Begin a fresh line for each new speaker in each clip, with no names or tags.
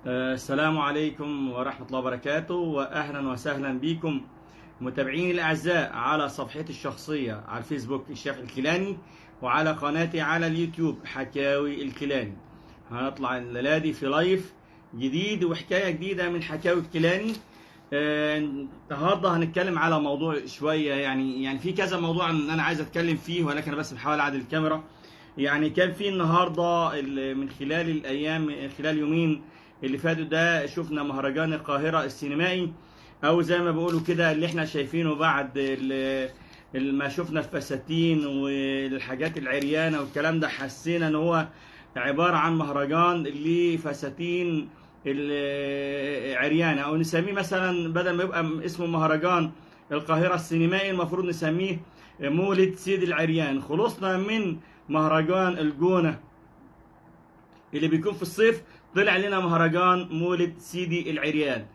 السلام عليكم ورحمة الله وبركاته، وأهلا وسهلا بكم متابعيني الأعزاء على صفحتي الشخصية على الفيسبوك الشيخ الكيلاني، وعلى قناتي على اليوتيوب حكاوي الكيلاني. هنطلع الليلة دي في لايف جديد وحكاية جديدة من حكاوي الكيلاني. النهارده هنتكلم على موضوع شوية، يعني في كذا موضوع أنا عايز أتكلم فيه، ولكن أنا بس بحاول أعدل الكاميرا. يعني كان في النهارده من خلال الأيام، خلال يومين اللي فاتوا ده، شفنا مهرجان القاهرة السينمائي، او زي ما بيقولوا كده اللي احنا شايفينه بعد ما شفنا الفساتين والحاجات العريانة والكلام ده. حسينا ان هو عبارة عن مهرجان لفساتين العريانة، او نسميه مثلا بدل ما يبقى اسمه مهرجان القاهرة السينمائي المفروض نسميه مولد سيد العريان. خلصنا من مهرجان الجونة اللي بيكون في الصيف، طلع لنا مهرجان مولد سيدي العريان.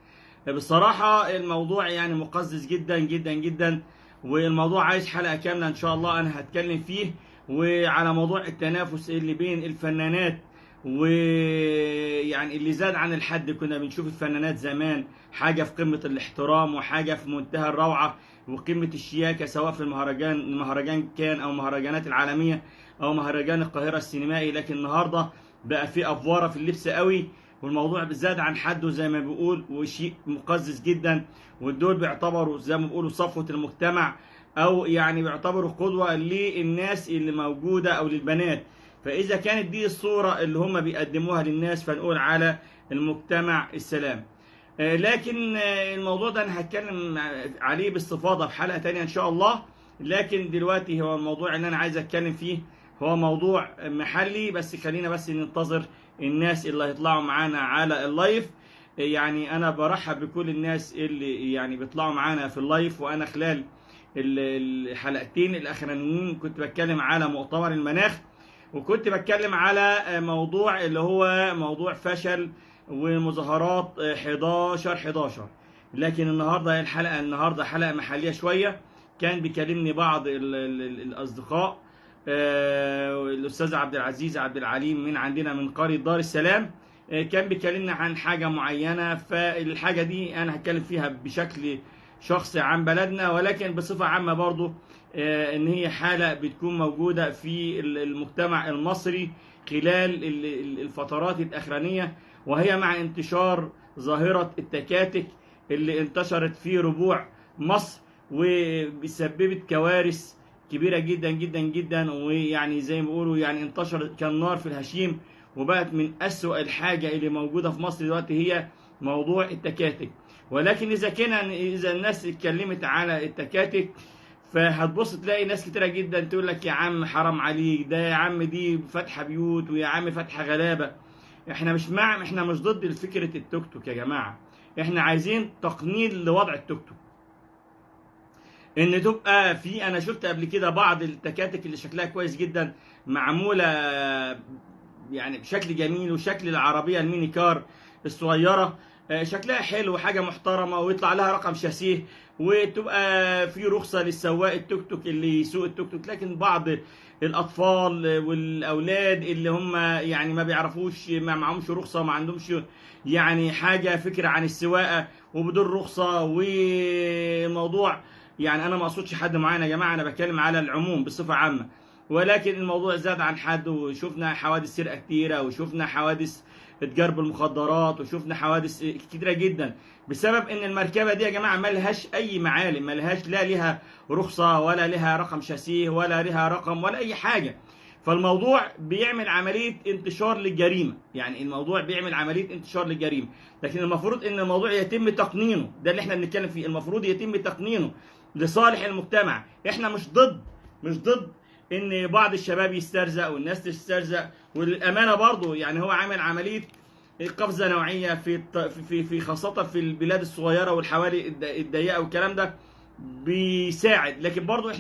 بصراحة الموضوع يعني مقزز جدا جدا جدا، والموضوع عايز حلقة كاملة ان شاء الله انا هتكلم فيه، وعلى موضوع التنافس اللي بين الفنانات، ويعني اللي زاد عن الحد. كنا بنشوف الفنانات زمان حاجة في قمة الاحترام وحاجة في منتهى الروعة وقمة الشياكة، سواء في المهرجان كان او مهرجانات العالمية او مهرجان القاهرة السينمائي. لكن النهاردة بقى في افواره في اللبس قوي، والموضوع زاد عن حده زي ما بيقول، وشيء مقزز جدا. والدول بيعتبروا زي ما بيقولوا صفوة المجتمع، او يعني بيعتبروا قدوة للناس اللي موجودة او للبنات. فاذا كانت دي الصورة اللي هم بيقدموها للناس، فنقول على المجتمع السلام. لكن الموضوع ده انا هتكلم عليه باستفاضة في حلقة تانية ان شاء الله. لكن دلوقتي هو الموضوع اللي انا عايز اتكلم فيه هو موضوع محلي، بس خلينا بس ننتظر الناس اللي هيطلعوا معانا على اللايف. يعني انا برحب بكل الناس اللي يعني بيطلعوا معانا في اللايف. وانا خلال الحلقتين الاخرانيين كنت بتكلم على مؤتمر المناخ، وكنت بتكلم على موضوع اللي هو موضوع فشل ومظاهرات 11/11. لكن النهارده حلقه محليه شويه. كان بيكلمني بعض الاصدقاء، الاستاذ عبد العزيز عبد العليم من عندنا من قرية دار السلام. كان بيكلمنا عن حاجة معينة، فالحاجة دي انا هتكلم فيها بشكل شخصي عن بلدنا، ولكن بصفة عامة برضو ان هي حالة بتكون موجودة في المجتمع المصري خلال الفترات الاخرانية، وهي مع انتشار ظاهرة التكاتك اللي انتشرت في ربوع مصر، وسببت كوارث كبيرة جدا جدا جدا. ويعني زي ما بيقولوا يعني انتشرت كالنار في الهشيم، وبقت من أسوأ الحاجة اللي موجودة في مصر دلوقتي هي موضوع التكاتك. ولكن إذا الناس اتكلمت على التكاتك، فهتبص تلاقي ناس كتيرة جدا تقول لك يا عم حرام عليك، ده يا عم دي فاتحة بيوت، ويا عم فاتحة غلابة. احنا مش ضد فكرة التوك توك يا جماعة، احنا عايزين تقنين لوضع التوك توك. ان تبقى في، انا شفت قبل كده بعض التكاتك اللي شكلها كويس جدا، معموله يعني بشكل جميل، وشكل العربيه الميني كار الصغيره شكلها حلو وحاجه محترمه، ويطلع لها رقم شاسيه، وتبقى في رخصه للسواق التوك توك اللي يسوق التوك توك. لكن بعض الاطفال والاولاد اللي هم يعني ما بيعرفوش، ما معهمش رخصه، ما عندهمش يعني حاجه فكره عن السواقه، وبدون رخصه. والموضوع يعني انا ما اقصدش حد معين يا جماعه، انا بتكلم على العموم بصفه عامه. ولكن الموضوع زاد عن حد، وشفنا حوادث سرقه كتيره، وشفنا حوادث اتجار بالمخدرات، وشفنا حوادث كتيره جدا بسبب ان المركبه دي يا جماعه ما لهاش اي معالم، ما لهاش لا لها رخصه، ولا لها رقم شاسيه، ولا لها رقم، ولا اي حاجه. فالموضوع بيعمل عمليه انتشار للجريمه، يعني الموضوع بيعمل عمليه انتشار للجريمه. لكن المفروض ان الموضوع يتم تقنينه، ده اللي احنا بنتكلم فيه، المفروض يتم تقنينه لصالح المجتمع. احنا مش ضد ان بعض الشباب يسترزق والناس تسترزق، والامانه برضه يعني هو عامل عمليه قفزه نوعيه في خاصه في البلاد الصغيره والحواري الضيقه والكلام ده بيساعد. لكن برضه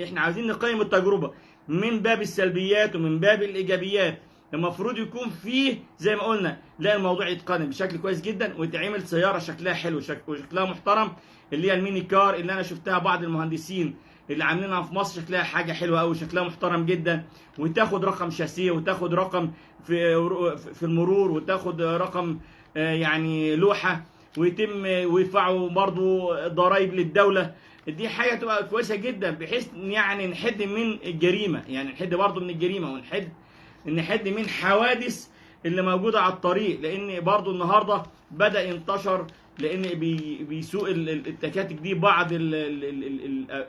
احنا عايزين نقيم التجربه من باب السلبيات ومن باب الايجابيات. المفروض يكون فيه زي ما قلنا، لا الموضوع يتقنن بشكل كويس جدا، ويتعمل سياره شكلها حلو وشكلها محترم، اللي هي الميني كار اللي انا شفتها بعض المهندسين اللي عاملينها في مصر شكلها حاجه حلوه قوي، شكلها محترم جدا، وتاخد رقم شاسيه، وتاخد رقم في المرور، وتاخد رقم يعني لوحه، ويتم ويدفعوا برضو ضرائب للدوله. دي حاجه تبقى كويسه جدا، بحيث يعني نحد من الجريمه، يعني نحد برضو من الجريمه، نحد من حوادث اللي موجوده على الطريق. لان برضو النهارده بدا ينتشر، لان بيسوق التكاتك دي بعض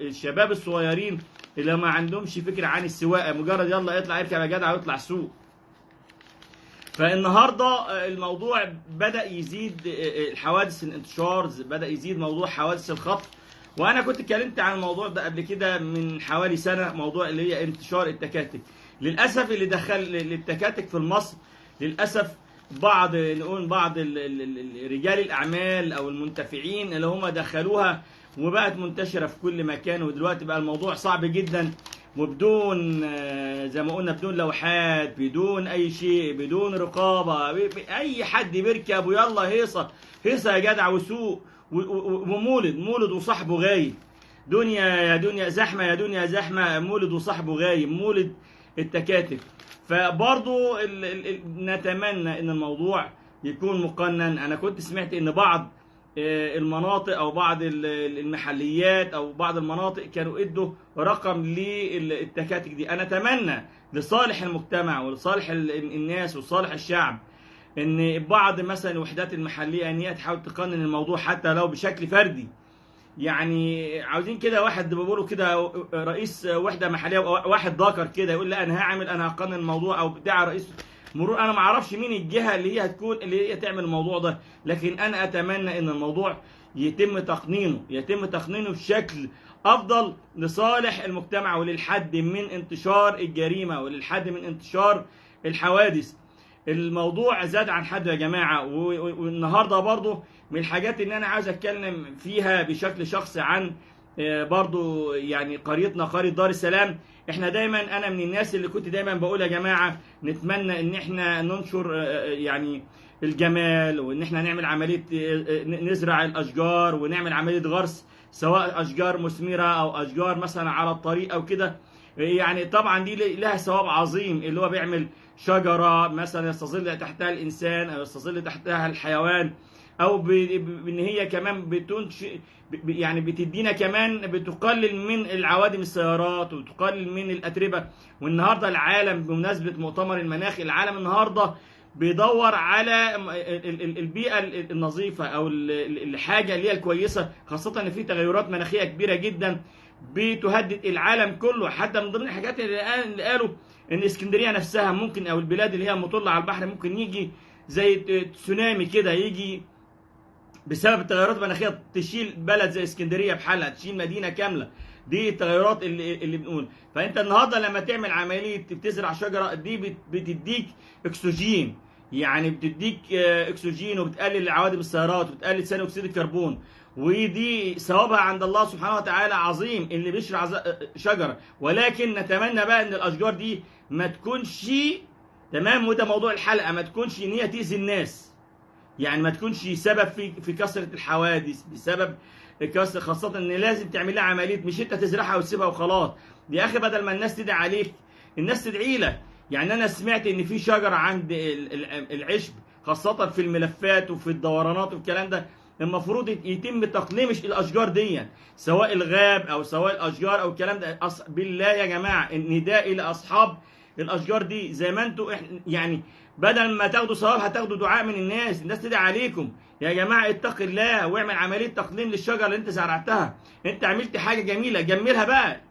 الشباب الصغيرين اللي ما عندهمش فكره عن السواقه، مجرد يلا اطلع اركب يا جدع ويطلع سوق. فالنهارده الموضوع بدا يزيد، الحوادث الانتشار بدا يزيد، موضوع حوادث الخطف. وانا كنت اتكلمت عن الموضوع ده قبل كده من حوالي سنه، موضوع اللي هي انتشار التكاتك. للاسف اللي دخل للتكاتك في مصر، للاسف بعض رجال الاعمال او المنتفعين اللي هم دخلوها، وبقت منتشره في كل مكان. ودلوقتي بقى الموضوع صعب جدا، وبدون زي ما قلنا بدون لوحات، بدون اي شيء، بدون رقابه، اي حد بيركب ويلا هيصه هيصه يا جدع وسوق، ومولد وصاحبه غايب. دنيا يا دنيا زحمه، يا دنيا زحمه، مولد وصاحبه غايب، مولد التكاتك. فبرضو نتمنى ان الموضوع يكون مقنن. انا كنت سمعت ان بعض المناطق او بعض المحليات او بعض المناطق كانوا ادوا رقم للتكاتك دي. انا اتمنى لصالح المجتمع ولصالح الناس وصالح الشعب ان بعض مثلا الوحدات المحليه ان هي تحاول تقنن الموضوع حتى لو بشكل فردي. يعني عاوزين كده واحد بيقولوا كده رئيس وحده محليه، واحد ذكر كده يقول لا انا هقنن الموضوع، او بتاع رئيس مرور. انا ما اعرفش مين الجهه اللي هي هتكون اللي هي تعمل الموضوع ده، لكن انا اتمنى ان الموضوع يتم تقنينه بشكل افضل لصالح المجتمع وللحد من انتشار الجريمه وللحد من انتشار الحوادث. الموضوع زاد عن حد يا جماعه. والنهارده برضو من الحاجات اللي انا عاوز اتكلم فيها بشكل شخصي عن برضو يعني قريتنا قرية دار السلام. احنا دايما، انا من الناس اللي كنت دايما بقول يا جماعة نتمنى ان احنا ننشر يعني الجمال، وان احنا نعمل عملية نزرع الاشجار ونعمل عملية غرس، سواء اشجار مثمرة او اشجار مثلا على الطريق او كده. يعني طبعا دي لها ثواب عظيم، اللي هو بيعمل شجرة مثلا يستظل تحتها الانسان او يستظل تحتها الحيوان، او بان هي كمان يعني بتدينا كمان، بتقلل من العوادم السيارات وتقلل من الاتربه. والنهارده العالم بمناسبه مؤتمر المناخ، العالم النهارده بيدور على البيئه النظيفه او الحاجه اللي هي الكويسه، خاصه ان في تغيرات مناخيه كبيره جدا بتهدد العالم كله. حتى من ضمن الحاجات اللي قالوا ان اسكندريه نفسها ممكن، او البلاد اللي هي مطله على البحر، ممكن يجي زي تسونامي كده، يجي بسبب التغيرات المناخيه تشيل بلد زي اسكندريه بحالها، تشيل مدينه كامله. دي التغيرات اللي بنقول. فانت النهارده لما تعمل عمليه بتزرع شجره، دي بتديك اكسجين، يعني بتديك اكسجين، وبتقلل عوادم السيارات، وبتقلل ثاني اكسيد الكربون. ودي ثوابها عند الله سبحانه وتعالى عظيم اللي بيشرع شجره. ولكن نتمنى بقى ان الاشجار دي ما تكونش تمام، وده موضوع الحلقه، ما تكونش ان هي تاذي الناس، يعني ما تكونش سبب في كثره الحوادث، بسبب كسر، خاصه ان لازم تعمل لها عمليه، مش انت تزرعها وتسيبها وخلاص. يا اخي بدل ما الناس تدعي عليك، الناس تدعي لك. يعني انا سمعت ان في شجره عند العشب، خاصه في الملفات وفي الدورانات والكلام ده، المفروض يتم تقليم الاشجار دي، سواء الغاب او سواء الاشجار او الكلام ده. بالله يا جماعه النداء الى اصحاب الاشجار دي، زي ما انتوا يعني بدل ما تاخدوا ثواب هتاخدوا دعاء من الناس تدعي عليكم. يا جماعه اتق الله واعمل عمليه تقليم للشجره اللي انت زرعتها. انت عملت حاجه جميله، جملها بقى،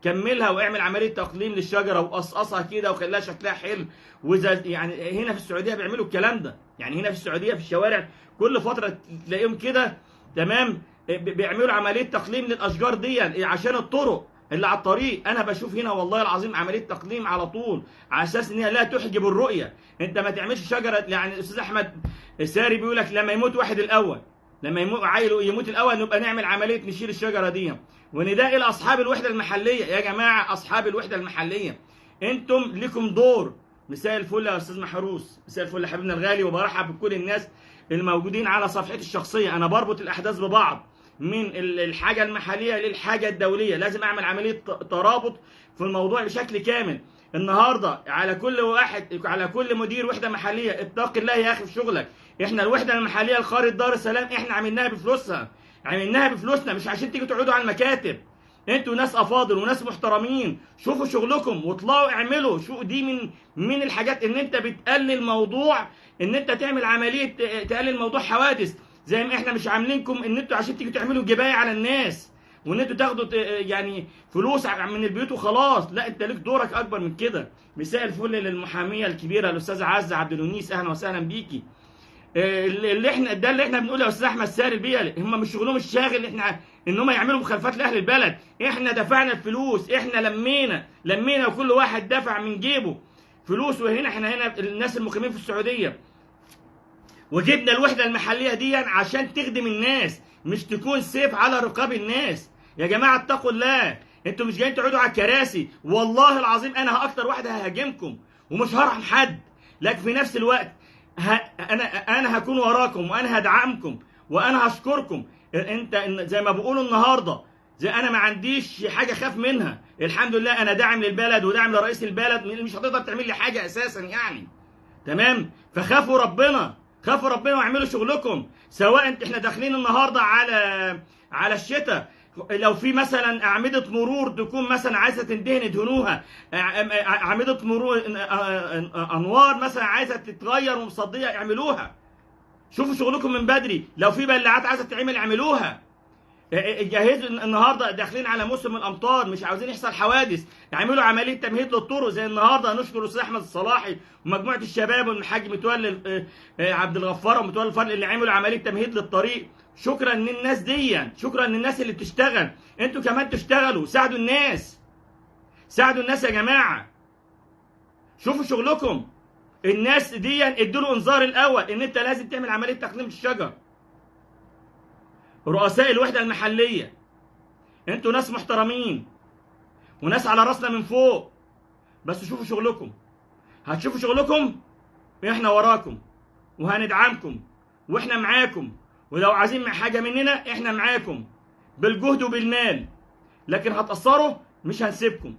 كملها واعمل عمليه تقليم للشجره، وقصقصها كده وخليها شكلها حلو. واذا يعني هنا في السعوديه بيعملوا الكلام ده، يعني هنا في السعوديه في الشوارع كل فتره تلاقيهم كده تمام بيعملوا عمليه تقليم للاشجار دي عشان الطرق اللي على الطريق. انا بشوف هنا والله العظيم عمليه تقليم على طول، على اساس ان هي لا تحجب الرؤيه. انت ما تعملش شجره، يعني الاستاذ احمد ساري بيقول لك لما يموت واحد الاول، لما يموت عيل يموت الاول، نبقى نعمل عمليه نشيل الشجره دي. ونداء الى اصحاب الوحده المحليه، يا جماعه اصحاب الوحده المحليه انتم لكم دور. مساء الفل يا استاذ محروس، مساء الفل يا حبيبنا الغالي، وبرحب بكل الناس الموجودين على صفحتي الشخصيه. انا بربط الاحداث ببعض، من الحاجه المحليه للحاجه الدوليه، لازم اعمل عمليه ترابط في الموضوع بشكل كامل. النهارده على كل واحد، على كل مدير وحده محليه، اتق الله يا اخي في شغلك. احنا الوحده المحليه لقريه دار السلام احنا عملناها بفلوسها، عملناها بفلوسنا، مش عشان تيجوا تقعدوا على المكاتب. انتوا ناس افاضل وناس محترمين، شوفوا شغلكم واطلعوا اعملوا. شو دي من الحاجات ان انت بتقلل موضوع، ان انت تعمل عمليه تقلل موضوع حوادث. زي ما احنا مش عاملينكم ان انتوا عشان تيجوا تعملوا جبايه على الناس، وان انتوا تاخدوا يعني فلوس من البيوت وخلاص. لا، انت ليك دورك اكبر من كده. مساء الفل للمحاميه الكبيره الاستاذه عزه عبد الونيس، اهلا وسهلا بيكي. اللي احنا بنقول يا استاذ احمد ساري البيئه، هم مش شغلهم الشاغل ان هم يعملوا مخالفات لاهل البلد. احنا دفعنا الفلوس، احنا لمينا وكل واحد دفع من جيبه فلوس. احنا هنا الناس المقيمين في السعوديه، وجبنا الوحده المحليه دي عشان تخدم الناس، مش تكون سيف على رقاب الناس. يا جماعه اتقوا الله، انتوا مش جايين تقعدوا على الكراسي. والله العظيم انا اكتر واحد ههاجمكم ومش هرحم حد، لكن في نفس الوقت انا هكون وراكم وانا هدعمكم وانا هشكركم. انت زي ما بقولوا النهارده، زي انا ما عنديش حاجه خاف منها، الحمد لله انا داعم للبلد وداعم لرئيس البلد، مش هتقدر تعمل لي حاجه اساسا يعني. تمام؟ فخافوا ربنا، خافوا ربنا واعملوا شغلكم. سواء احنا داخلين النهارده على الشتاء، لو في مثلا اعمده مرور تكون مثلا عايزه تندهن ادهنوها، اعمده مرور انوار مثلا عايزه تتغير ومصديه اعملوها. شوفوا شغلكم من بدري. لو في بلاعات عايزه تعمل اعملوها. جهزوا النهارده، داخلين على موسم الامطار، مش عاوزين يحصل حوادث، اعملوا عمليه تمهيد للطرق. زي النهارده نشكر الاستاذ احمد الصلاحي ومجموعه الشباب والحاج متولي عبد الغفار ومتولي الفضل اللي عملوا عمليه تمهيد للطريق. شكرا للناس دي، شكرا للناس اللي بتشتغل. انتوا كمان تشتغلوا، ساعدوا الناس، ساعدوا الناس يا جماعه. شوفوا شغلكم. الناس دي ادوا له انذار الاول ان انت لازم تعمل عمليه تقليم الشجر. رؤساء الوحده المحليه، انتوا ناس محترمين وناس على راسنا من فوق، بس شوفوا شغلكم. هتشوفوا شغلكم، احنا وراكم وهندعمكم واحنا معاكم، ولو عايزين حاجه مننا احنا معاكم بالجهد وبالمال. لكن هتأثروا مش هنسيبكم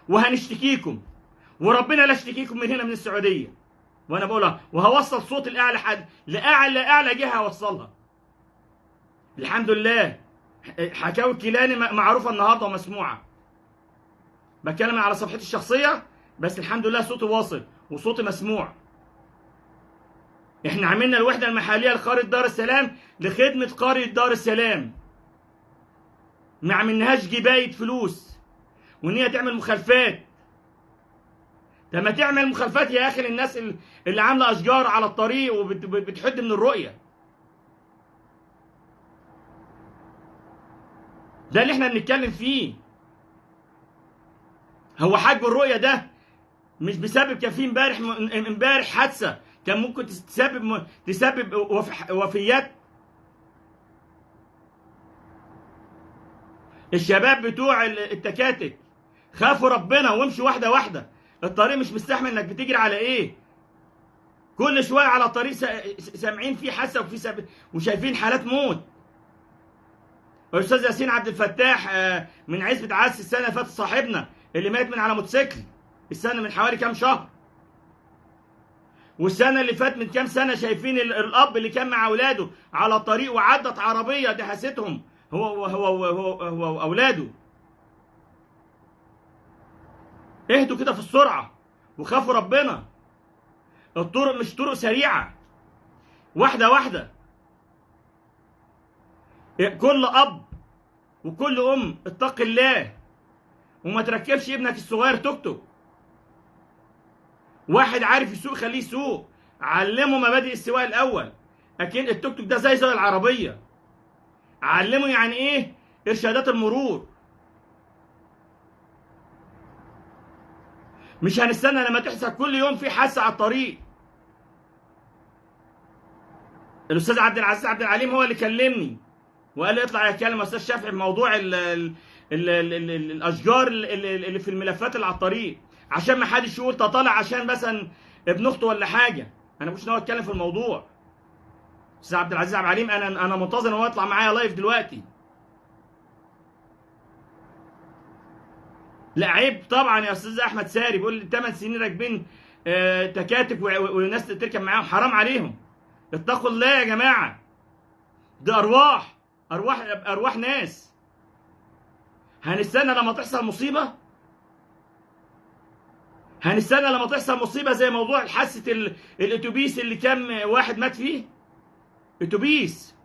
وهنشتكيكم، وربنا لا اشتكيكم من هنا من السعوديه. وانا بقولها وهوصل صوت الاعلى حد لاعلى جهه هوصلها. الحمد لله حكاوي كيلاني معروفه النهارده ومسموعه. بتكلم على صفحتي الشخصيه بس الحمد لله صوتي واصل وصوتي مسموع. احنا عملنا الوحده المحليه لقريه دار السلام لخدمه قريه دار السلام، ما عملناهاش جبايه فلوس وان هي تعمل مخالفات. طب ما تعمل مخالفات يا اخي للناس اللي عامله اشجار على الطريق وبتحد من الرؤيه. ده اللي احنا بنتكلم فيه. هو حجب الرؤيه ده مش بسبب كان في امبارح حادثه كان ممكن تسبب وفيات. الشباب بتوع التكاتك خافوا ربنا وامشوا واحده واحده. الطريق مش مستحمل انك بتجري على ايه كل شويه على الطريق. سامعين في حادثه وشايفين حالات موت. الاستاذ ياسين عبد الفتاح من عزبة عدس السنه اللي فاتت صاحبنا اللي مات من على موتوسيكل السنه من حوالي كام شهر. والسنه اللي فات من كام سنه شايفين الاب اللي كان مع اولاده على الطريق وعدت عربيه دهستهم هو واولاده. اهدوا كده في السرعه وخافوا ربنا. الطرق مش طرق سريعه، واحده واحده. كل اب وكل ام اتق الله وما تركبش ابنك الصغير توك توك. واحد عارف يسوق خليه يسوق، علمه مبادئ السواقه الاول. اكيد التوك توك ده زي العربيه، علمه يعني ايه ارشادات المرور. مش هنستنى لما تحصل كل يوم في حادثه على الطريق. الاستاذ عبد العزيز عبد العليم هو اللي كلمني وقال لي اطلع يتكلم يا استاذ شافعي بموضوع الاشجار اللي في الملفات اللي على الطريق، عشان ما حدش يقول طالع عشان مثلا ابن اخته ولا حاجه. انا مش ناوي اتكلم في الموضوع. استاذ عبد العزيز عبد العليم انا منتظر ان هو يطلع معايا لايف دلوقتي. لا عيب طبعا يا استاذ احمد ساري، بيقول لي 8 سنين راكبين تكاتك وناس تركب معاهم، حرام عليهم. اتقوا الله يا جماعه، دي ارواح، ارواح ناس. هنستنى لما تحصل مصيبه؟ هنستنى لما تحصل مصيبه زي موضوع حادثه الاتوبيس اللي كام واحد مات فيه؟ اتوبيس.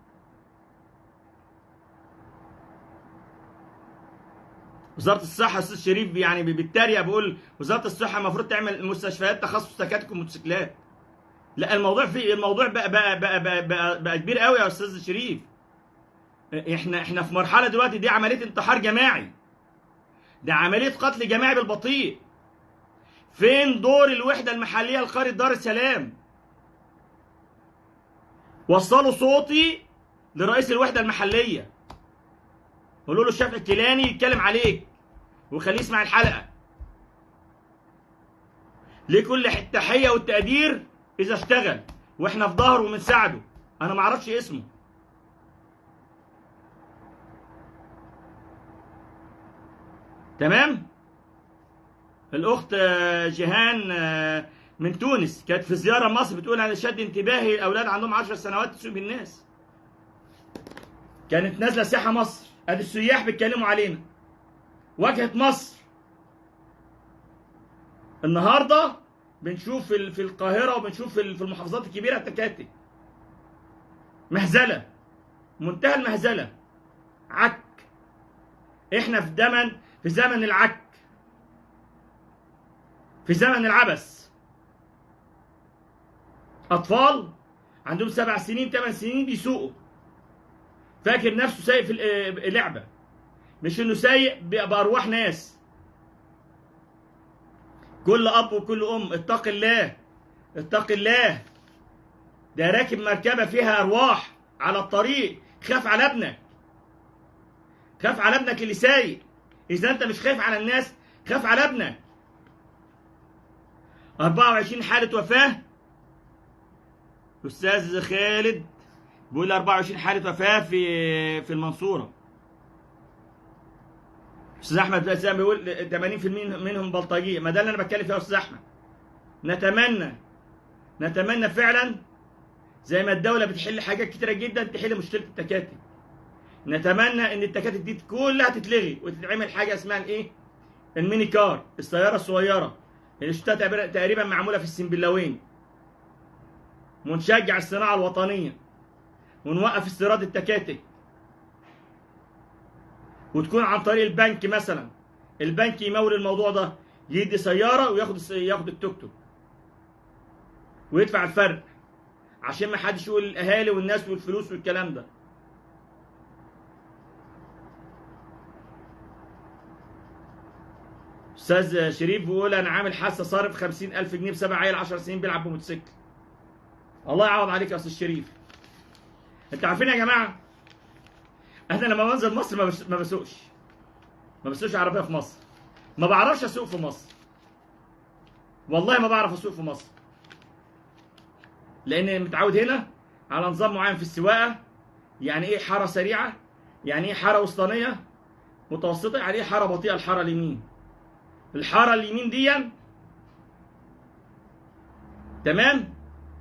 وزاره الصحه استاذ شريف يعني بالتريقه بيقول وزاره الصحه المفروض تعمل مستشفيات تخصص تكاتك وموتوسيكلات. لا الموضوع بقى كبير قوي يا استاذ شريف. احنا في مرحله دلوقتي دي عمليه انتحار جماعي، ده عمليه قتل جماعي بالبطيء. فين دور الوحده المحليه لقريه دار السلام؟ وصلوا صوتي لرئيس الوحده المحليه، قولوا له الشافعي الكيلاني يتكلم عليك وخليه يسمع الحلقه. ليه كل التحيه والتقدير اذا اشتغل واحنا في ظهره وبنساعده. انا ما اعرفش اسمه. تمام. الاخت جيهان من تونس كانت في زياره مصر، بتقول انا شد انتباهي الاولاد عندهم 10 سنوات تسوق بالناس. كانت نازله سياحه مصر، ادي السياح بيتكلموا علينا. واجهه مصر النهارده بنشوف في القاهره وبنشوف في المحافظات الكبيره التكاتك. مهزله، منتهى المهزله، عك. احنا في زمن العك، في زمن العبث. اطفال عندهم 7 سنين 8 سنين بيسوقوا، فاكر نفسه سايق في اللعبه، مش انه سايق بارواح ناس. كل اب وكل ام اتق الله، اتق الله. ده راكب مركبه فيها ارواح على الطريق، خاف على ابنك، خاف على ابنك اللي سايق. اذا انت مش خايف على الناس خاف على ابنك. 24 حاله وفاه. استاذ خالد بيقول 24 حاله وفاه في المنصوره. استاذ احمد اسامه بيقول 80% منهم بلطجيه. ما ده اللي انا بتكلم فيه يا استاذ احمد. نتمنى فعلا زي ما الدوله بتحل حاجات كتيره جدا تحل مشكله التكاتك. نتمنى ان التكاتك دي كلها تتلغي وتتعمل حاجه اسمها الايه؟ الميني كار، السياره الصغيره اللي شفتها تقريبا معموله في السنبلاوين. ونشجع الصناعه الوطنيه ونوقف استيراد التكاتك، وتكون عن طريق البنك مثلا. البنك يمول الموضوع ده، يدي سياره وياخد التوك توك ويدفع الفرق، عشان ما حدش يقول الاهالي والناس والفلوس والكلام ده. استاذ شريف بيقول انا عامل حادثه صارف 50,000 جنيه بسبب عيل 10 سنين بيلعب بموتوسيكل. الله يعوض عليك يا استاذ شريف. انتوا عارفين يا جماعه، انا لما بنزل مصر ما بسوقش عربيه في مصر. ما بعرفش اسوق في مصر، والله ما بعرف اسوق في مصر، لان متعود هنا على نظام معين في السواقه. يعني ايه حاره سريعه، يعني ايه حاره وسطانيه متوسطه، يعني ايه حاره بطيئه. الحاره اليمين، الحاره اليمين دي تمام،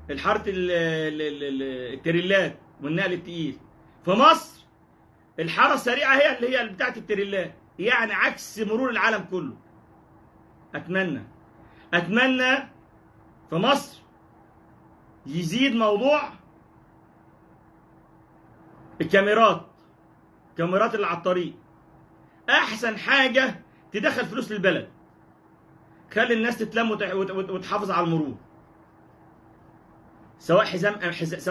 الحاره التريلات والنقل التقيل. في مصر الحاره السريعه هي اللي هي بتاعت التريلات، يعني عكس مرور العالم كله. اتمنى في مصر يزيد موضوع الكاميرات اللي على الطريق. احسن حاجه تدخل فلوس للبلد، خلي الناس تتلم وتحافظ على المرور. سواء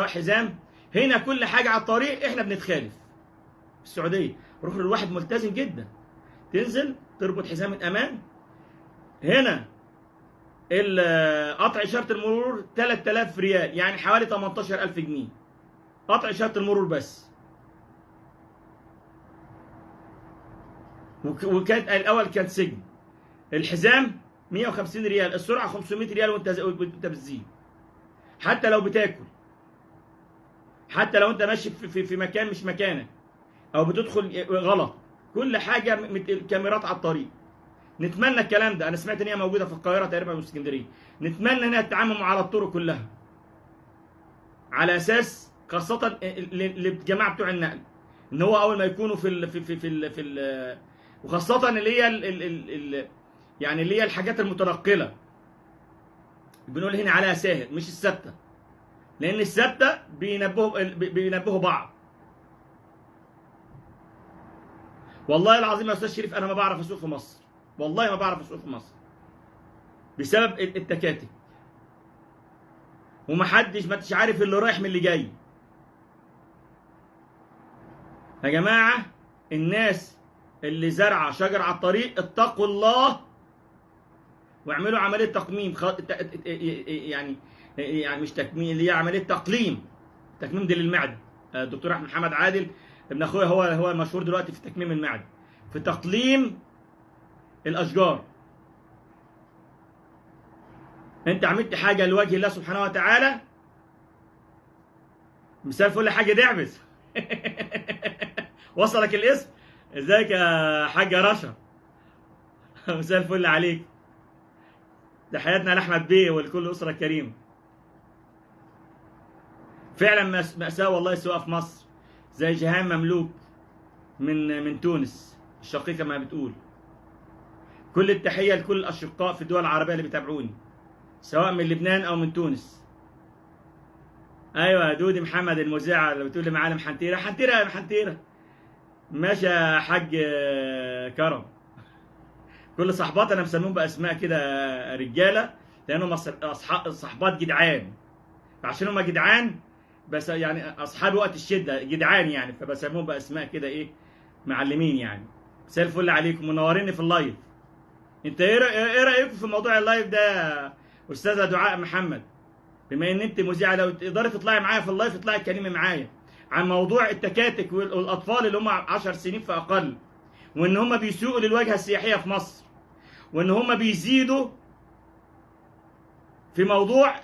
حزام. هنا كل حاجه على الطريق احنا بنتخالف. في السعوديه روح للواحد ملتزم جدا، تنزل تربط حزام الامان. هنا قطع اشاره المرور 3000 ريال، يعني حوالي 18,000 جنيه قطع اشاره المرور بس. وكانت الاول كان سجن. الحزام 150 ريال، السرعه 500 ريال وانت بتزيد. حتى لو بتاكل، حتى لو انت ماشي في مكان مش مكانك، او بتدخل غلط، كل حاجه كاميرات على الطريق. نتمنى الكلام ده، انا سمعت ان هي موجوده في القاهره تقريبا واسكندريه. نتمنى انها تتعمم على الطرق كلها، على اساس خاصه للجماعه بتوع النقل، ان هو اول ما يكونوا وخاصه اللي هي يعني اللي هي الحاجات المتنقله، بنقول هنا عليها ساهر مش الثابته، لان الثابته بينبهوا بعض. والله العظيم يا استاذ شريف انا ما بعرف اسوق في مصر، والله ما بعرف اسوق في مصر بسبب التكاتك، ومحدش ما انتش عارف اللي رايح من اللي جاي. يا جماعه الناس اللي زرعه شجر على الطريق اتقوا الله واعملوا عمليه تقميم يعني مش تكميم، اللي هي عمليه تقليم. تكميم دي للمعده. الدكتور احمد محمد عادل ابن اخويا هو مشهور دلوقتي في تكميم المعده، في تقليم الاشجار. انت عملت حاجه لوجه الله سبحانه وتعالى، مثال فل حاجه دعبس. وصلك الاسم؟ ازيك يا حاجه رشا؟ مثال فل عليك. تحياتنا لاحمد بيه ولكل اسره كريمه. فعلا مأساة والله السواقه في مصر، زي جيهان مملوك من تونس الشقيقه ما بتقول. كل التحيه لكل الاشقاء في الدول العربيه اللي بيتابعوني، سواء من لبنان او من تونس. ايوه دودي محمد المذيعه اللي بتقول لي معالم حنتيره. حنتيره يا حنتيره. ماشي يا حاج كرم. كل صحبات انا مسميهم باسماء كده رجاله، لانهم صحبات جدعان، فعشان هم جدعان بس يعني اصحاب وقت الشده جدعان يعني، فبسميهم باسماء كده ايه معلمين يعني. مساء الفل عليكم، منوريني في اللايف. انت ايه رايكم في موضوع اللايف ده يا استاذه دعاء محمد؟ بما ان انت مذيعه لو تقدري تطلعي معايا في اللايف اطلعي اتكلمي معايا عن موضوع التكاتك والاطفال اللي هم 10 سنين فاقل، وان هم بيسوقوا للواجهه السياحيه في مصر، وان هم بيزيدوا في موضوع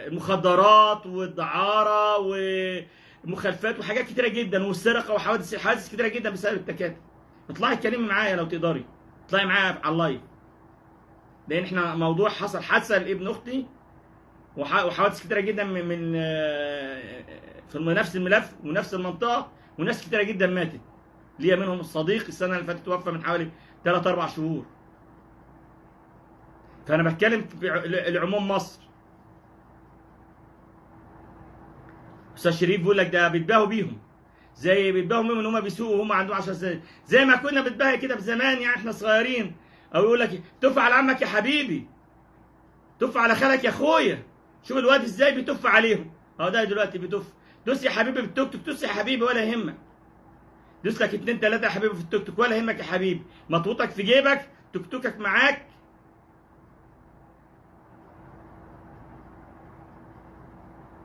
المخدرات والدعاره ومخالفات وحاجات كتيره جدا والسرقه وحوادث كتيره جدا بسبب التكاتك. اطلعي اتكلمي معايا لو تقدري، اطلعي معايا على اللايف، لان احنا موضوع حصل حادثه لابن اختي وحوادث كتيره جدا في نفس الملف ونفس المنطقه، وناس كتيره جدا ماتت. ليا منهم الصديق السنه اللي فاتت توفى من حوالي 3 4 شهور. فانا بتكلم في لعموم مصر. استاذ شريف بيقول لك ده بيتباهوا بيهم، زي بيتباهوا بيهم ان هم بيسوقوا وهم عندهم 10 سنين، زي ما كنا بنتباهى كده في زمان يعني احنا صغيرين. او يقول لك تف على عمك يا حبيبي، تف على خالك يا اخويا. شوف الواد ازاي بيتف عليهم. اهو ده دلوقتي بيتف. دوس يا حبيبي بالتوك توك، دوس يا حبيبي ولا يهمك. دوس لك 2 3 يا حبيبي في التوك توك ولا يهمك يا حبيبي، مطوطك في جيبك، توك توكك معاك.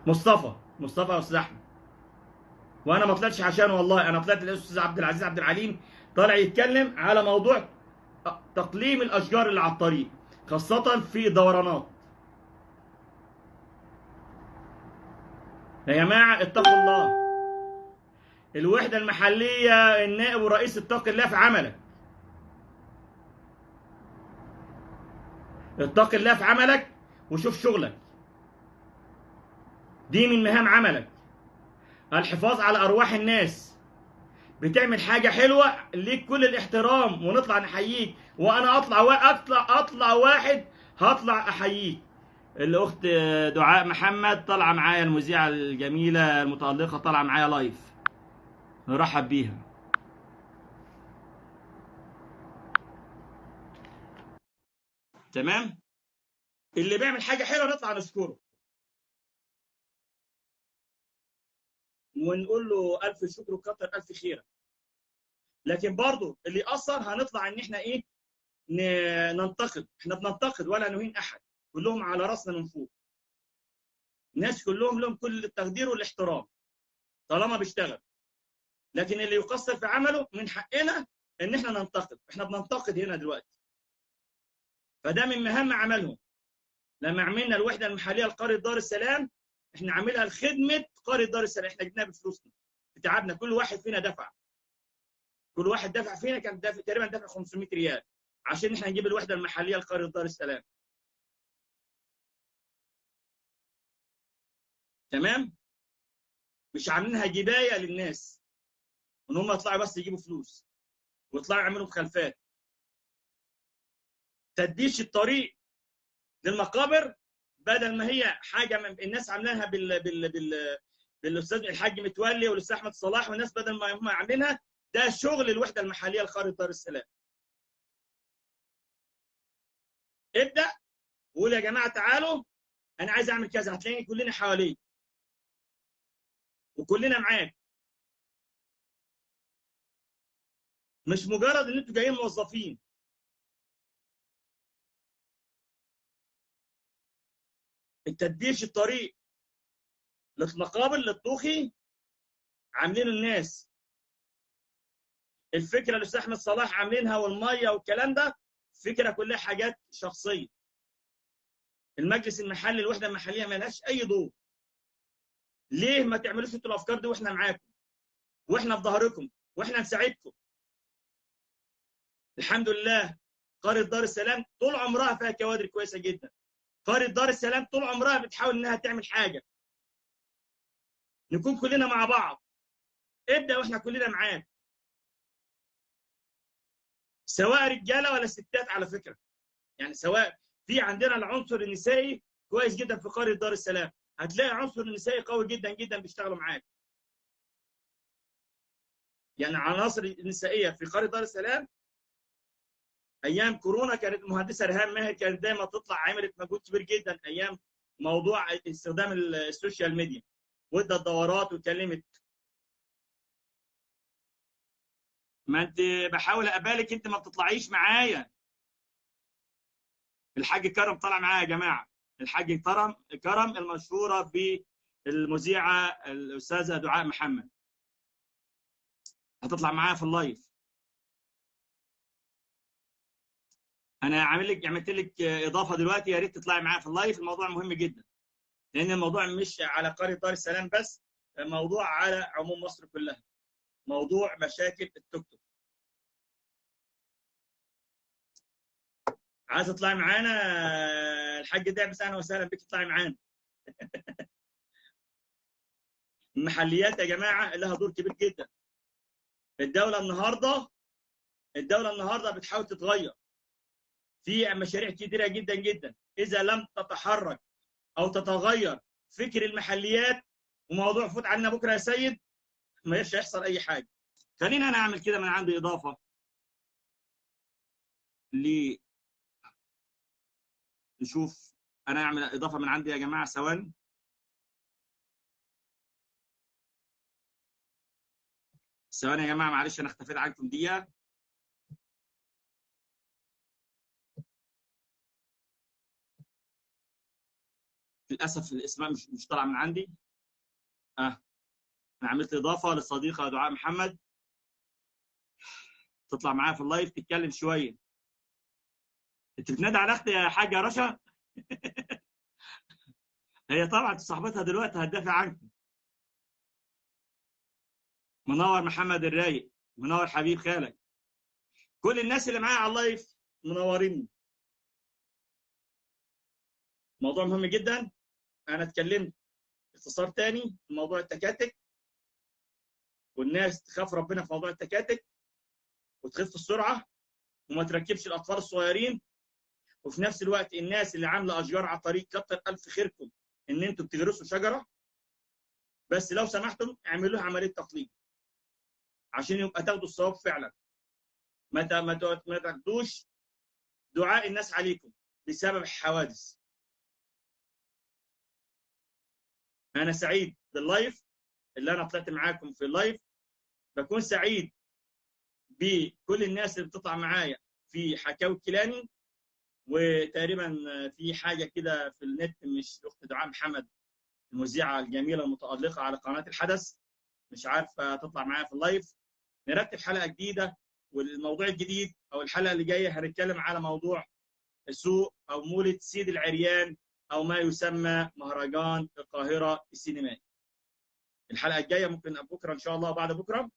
مصطفى يا استاذ احمد، وانا ما طلعتش عشان والله، انا طلعت الاستاذ عبد العزيز عبد العليم طالع يتكلم على موضوع تقليم الاشجار اللي على الطريق، خاصه في دورانات. يا جماعه اتقوا الله. الوحده المحليه النائب ورئيس اتق الله في عملك. اتق الله في عملك وشوف شغلك. دي من مهام عملك، الحفاظ على ارواح الناس. بتعمل حاجه حلوه ليك كل الاحترام ونطلع نحييك، وانا اطلع واحد هطلع احييك. الاخت دعاء محمد طالعه معايا، المذيعه الجميله المتالقه طالعه معايا لايف، نرحب بيها. تمام. اللي بيعمل حاجه حلوه نطلع نشكره ونقول له الف شكر وكتر الف خيره. لكن برضه اللي اثر هنطلع ان احنا ايه ننتقد. احنا بننتقد ولا نهين احد، كلهم على راسنا من فوق. الناس كلهم لهم كل التقدير والاحترام طالما بيشتغل. لكن اللي يقصر في عمله من حقنا ان احنا ننتقد. احنا بننتقد هنا دلوقتي، فده من مهام عملهم. لما عملنا الوحده المحليه لقريه دار السلام، احنا عاملها لخدمه قريه دار السلام، احنا جبناها بفلوسنا بتعبنا، كل واحد فينا دفع. كل واحد دافع فينا كان دافع تقريبا دافع 500 ريال عشان احنا نجيب الوحده المحليه لقريه دار السلام. تمام؟ مش عاملينها جبايه للناس ان هم يطلعوا بس يجيبوا فلوس ويطلعوا يعملوا مخالفات. تديش الطريق للمقابر بدل ما هي حاجه الناس عاملينها بالاستاذ الحاج متولي والاستاذ احمد صلاح والناس بدل ما هم عاملينها. ده شغل الوحده المحليه لقريه دار السلام. ابدا وقول يا جماعه تعالوا انا عايز اعمل كذا، هتلاقيني كلنا حواليك وكلنا معاك. مش مجرد ان انتوا جايين موظفين. التدبيش الطريق للمقابر للطوخي عاملينه الناس. الفكره اللي الاستاذ احمد صلاح عاملينها والميه والكلام ده فكره كلها حاجات شخصيه. المجلس المحلي الوحده المحليه ما لهاش اي دور. ليه ما تعملوش انتوا الافكار دي واحنا معاكم واحنا في ظهركم واحنا نساعدكم؟ الحمد لله قريه دار السلام طول عمرها فيها كوادر كويسه جدا. قريه دار السلام طول عمرها بتحاول انها تعمل حاجه. نكون كلنا مع بعض. ابدا واحنا كلنا معاك. سواء رجاله ولا ستات على فكره. يعني سواء في عندنا العنصر النسائي كويس جدا في قريه دار السلام، هتلاقي عنصر نسائي قوي جدا جدا بيشتغلوا معاك. يعني عناصر النسائيه في قريه دار السلام ايام كورونا كانت المهندسه ريهام ماهر كانت دايما تطلع، عملت مجهود كبير جدا ايام موضوع استخدام السوشيال ميديا وادت دورات وكلمت. ما انت بحاول اقبلك انت ما بتطلعيش معايا. الحاج كرم طلع معايا يا جماعه. الحاج كرم المشهوره بالمذيعه الاستاذه دعاء محمد هتطلع معايا في اللايف. انا عملت لك اضافه دلوقتي، يا ريت تطلعي معايا في اللايف. الموضوع مهم جدا لان الموضوع مش على قريه دار السلام بس، موضوع على عموم مصر كلها. موضوع مشاكل التوك توك. عايز تطلعي معانا الحاج دعبس اهلا وسهلا بك تطلعي معانا. المحليات يا جماعه لها دور كبير جدا. الدوله النهارده بتحاول تتغير في مشاريع كتيره جدا جدا. اذا لم تتحرك او تتغير فكر المحليات وموضوع فوت عنا بكره يا سيد مش هيحصل اي حاجه. خلينا انا اعمل كده من عندي اضافه نشوف. انا اعمل اضافه من عندي يا جماعه ثواني. ثواني يا جماعه معلش انا اختفيت عنكم دقيقه. للاسف الاسماء مش طالعه من عندي. انا عملت اضافه للصديقه دعاء محمد تطلع معايا في اللايف تتكلم شويه. انت بتنادي على اختي يا حاجه رشا؟ هي طبعا صاحبتها دلوقتي هتدافع عنكم. منور محمد الرايق، منور حبيب خالك. كل الناس اللي معايا على اللايف منورين. موضوع مهم جدا. انا اتكلمت باختصار تاني في موضوع التكاتك، والناس تخاف ربنا في موضوع التكاتك وتخف السرعه وما تركبش الاطفال الصغيرين. وفي نفس الوقت الناس اللي عامله اشجار على الطريق كتر الف خيركم ان انتم بتغرسوا شجره، بس لو سمحتم اعملوا عمليه تقليد عشان يبقى تاخدوا الثواب فعلا. ما تاخدوش دعاء الناس عليكم بسبب الحوادث. انا سعيد باللايف اللي انا طلعت معاكم في اللايف. بكون سعيد بكل الناس اللي بتطلع معايا في حكاوي الكيلاني. وتقريبا في حاجه كده في النت مش اخت دعاء محمد المذيعه الجميله المتالقه على قناه الحدث مش عارفه تطلع معايا في اللايف. نرتب حلقه جديده، والموضوع الجديد او الحلقه اللي جايه هنتكلم على موضوع سوق او مولد سيد العريان او ما يسمى مهرجان القاهره السينمائي. الحلقه الجايه ممكن بكره ان شاء الله بعد بكره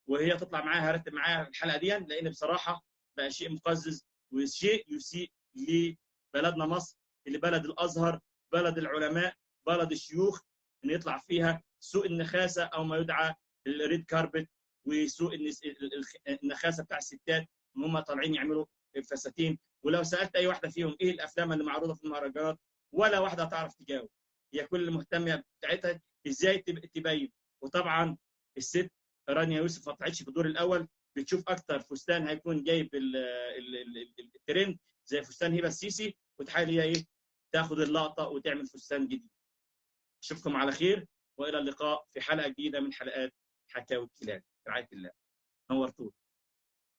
وهي تطلع معاها هرتب معاها الحلقه دي، لان بصراحه بقى شيء مقزز وشيء يسيء لبلدنا مصر، اللي بلد الازهر، بلد العلماء، بلد الشيوخ، ان يطلع فيها سوق النخاسه او ما يدعى الريد كاربت، وسوق النخاسه بتاع الستات، ان هم طالعين يعملوا فساتين. ولو سالت اي واحده فيهم ايه الافلام اللي معروضه في المهرجانات، ولا واحده هتعرف تجاوب. هي كل المهتمه بتاعتها ازاي تبين. وطبعا الست رانيا يوسف ما طلعتش في الدور الاول، بتشوف اكتر فستان هيكون جايب الترند زي فستان هبه السيسي، وتحاول هي ايه تاخد اللقطه وتعمل فستان جديد. اشوفكم على خير، والى اللقاء في حلقه جديده من حلقات حكاوي الكلاب. في رعايه الله. نورتونا.